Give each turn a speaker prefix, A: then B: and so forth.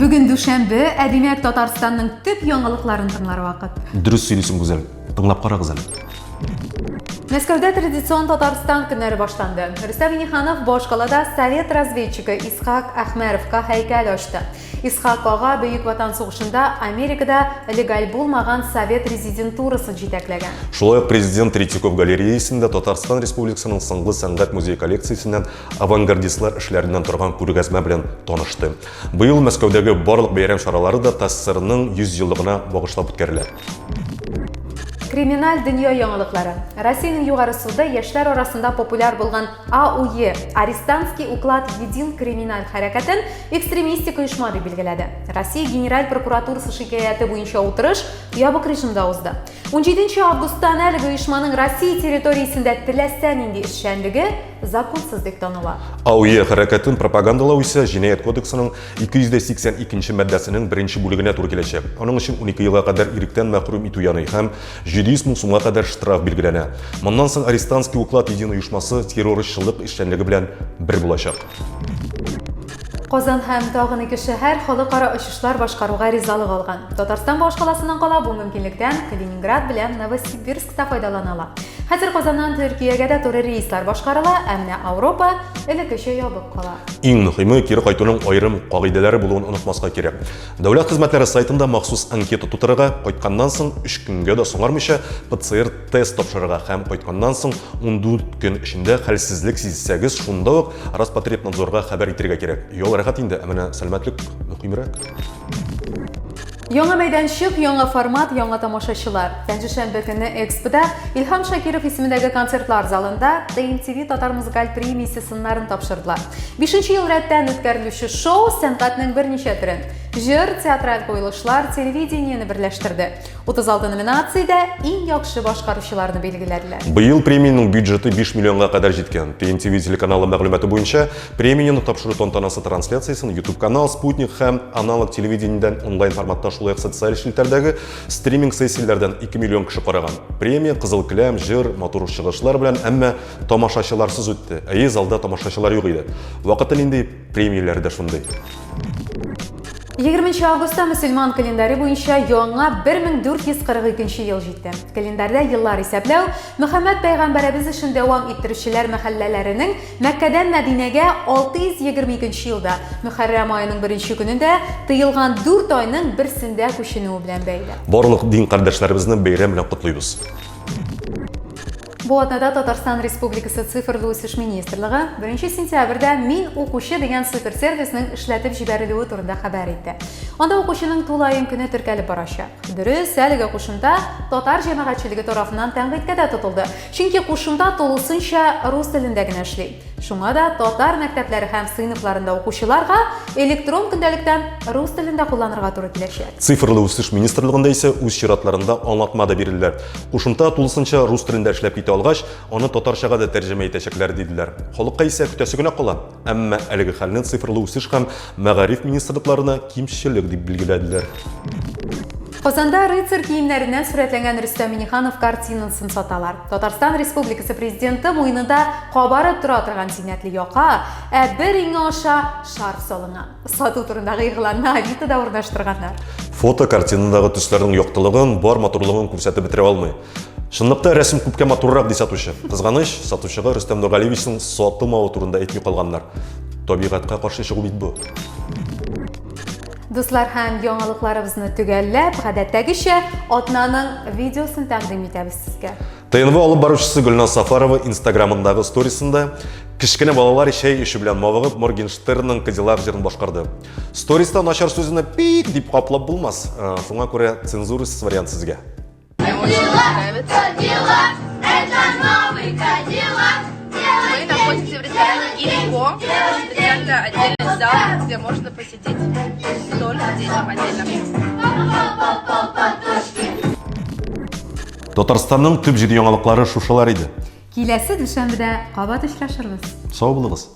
A: Бүгін дүшәмбе, әдемәк Татарстанның төп яңалыкларын тыңлар вакыт.
B: Дөрес сөйлисең Гүзәл. Тыңлап карагыз әле.
A: Мәскәүдә традицион Татарстан көннәре башланды. Рөстәм Миңнеханов башкалада совет разведчигы Исхак Әхмәровка һәйкәл ачты. Исхак ага Бөек Ватан сугышында Америкада легал булмаган совет резидентурасын җитәкләгән.
B: Шулай президент Третьяков галереясында Татарстан Республикасының соңгы сәнгать музей коллекциясеннән авангардистлар эшләреннән торган күргәзмә белән танышты. Быел Мәскәүдәге барлык бәйрәм чаралары да ТАССРның 100 еллыгына багышлап үткәрелә.
A: Криминаль дөнья яңалыклары. Россиянең югары суды яшьләр арасында популяр булган АУЕ Арестантский уклад един криминаль хәрәкәтен экстремистик оешма дип билгеләде. Россия Генераль прокуратурасы шикаяты буенча утырыш ябык режимда узды. 17 августтан әлеге оешманың Россия территориясендә теләсә нинди эшчәнлеге законсыз дип таныла.
B: АУЕ хәрәкәтен пропагандалау исә Җинаять кодексының 282 маддәсенең 1-нче бүлегенә туры киләчәк. Аның өчен 12 елга кадәр иректән мәхрүм итү яный һәм 700 мең сумга кадәр штраф билгеләнә. Моннан соң Арестантский уклад един оешмасы террорчылык эшчәнлеге белән бер булачак.
A: Казан һәм тагын 2 шәһәр халыкара очышлар башкаруга ризалык алган. Татарстан башкаласыннан кала бу мөмкинлектән Калининград белән Новосибирскта файдалана ала. Хәзер Казаннан Төркиягә дә туры рейслар башкарыла, әмма Европа элеккечә ябык кала.
B: Иң мөһиме кире кайтуның аерым кагыйдәләре булуын онытмаска кирәк. Дәүләт хезмәтләре сайтында махсус анкета тутырырга, кайтканнан соң 3 көнгә дә соңармыйча ПЦР тест тапшырырга һәм кайтканнан соң 14 көн эчендә хәлсезлек сизсәгез, шунда ук Роспотребнадзорга хәбәр итәргә кирәк. Юл рәхәт инде, әмма сәламәтлек мөһимрәк.
A: Яңа мәйданчык, яңа формат, яңа тамашачылар. Пәнҗешәмбе көнне Экспода Илһам Шакиров исемендәге концертлар залында ТНТВ Татар музыкаль премиясе сыннарын тапшырдылар. 5нче ел рәттән үткәрелүче шоу сәнгатьнең берничә төрен җыр, театраль куелышлар, телевидениене берләштерде. 36 номинациядә иң яхшы башкаручыларны билгеләделәр.
B: Быел премияның бюджеты 5 миллионга кадәр җиткән. ТНТВ телеканалы мәгълүматы буенча премияны тапшыру тантанасы трансляциясын YouTube канал, Спутник һәм аналог телевидениедән онлайн форматта шулай ук социаль шелтәрдәге стриминг сессияләрдән 2 миллион кеше караган. Премия кызыл киләм, җыр, матур чыгышлар белән, әмма тамашачыларсыз үтте. Әйе, залда тамашачылар юк иде. Вакыты инде премияләр дә шундый.
A: 20 августта мөселман календаре буенча яңа 1442 ел җитте. Календарьдә еллар исәпләү Мөхәммәд пәйгамбәребез өчен дәвам иттерүчеләр мәхәлләләренең Мәккәдән Мәдинәгә 622 елда Мөхәррәм аеның 1-нче көнендә тыелган 4 айның берсендә күченүе белән бәйле.
B: Барлык дин кардәшләребезне бәйрәм белән котлыйбыз.
A: Бу атнада Татарстан Республикасы цифрлы үсеш министрлыгы 1 сентябрьдә Мин укучы дигән цифр сервисның эшләтеп җибәрелүе турында хәбәр итте. Анда укучының тулайым көне теркәлеп барачак. Дөрес, әлеге кушымта татар җәмәгатьчелеге тарафыннан тәнкыйтькә дә тотылды. Чөнки кушымта тулысынча рус телендә генә эшли. Шуңа да татар мәктәпләре һәм сыйныфларында укучыларга электрон көндәлектән рус телендә кулланырга туры киләчәк.
B: Цифрлы үсеш министрлыгында исә үз чиратларында аңлатма да бирелделәр. Кушымта тулысынча рус телендә эшләп китә алгач, аны татарчага да тәрҗемә итәчәкләр диделәр. Халыкка исә көтәсе генә кала. Әмма әлеге хәлне цифрлы үсеш һәм мәгариф министрлыкларына кимчелек дип билгеләделәр.
A: Казанда рыцарь киемнәреннән сурәтләнгән Рөстәм Миңнеханов картинасын саталар. Татарстан Республикасы президенты муенында кабарып тора торган зиннәтле яка, бер иңе аша шарф салынган. Сату турындагы игъланны Авитода урнаштырганнар.
B: Фото картинадагы төсләрнең яктылыгын, бар матурлыгын күрсәтеп бетерә алмый. Шынлыкта рәсем күпкә матуррак ди сатучы. Кызганыч, сатучыга Рөстәм Нургалиевичнең сатылмавы турында әйтми калганнар. Табигатькә каршы чыгу бит бу.
A: Дуслар, һәм яңалыкларыбызны төгәлләп, гадәттәгечә атнаның видеосын тәкъдим итәбез сезгә.
B: ТНВ алып баручысы Гөлназ Сафарова Инстаграмындагы сторисында кичкенә балалар чәй ишү белән мавыгып Моргенштернның Кадиллак җырын башкарды. Сториста начар сүзенә пик дип каплап булмас. Шуңа күрә цензурасыз вариант сезгә.
C: Мы находимся в ресторане Ирико. Специально отдельный зал, где можно посетить только детям отдельно.
B: Татарстанның төп җир яңалыклары шушылар иде.
A: Киләсе дүшәмбедә кабат очрашырбыз.
B: Сау булыгыз.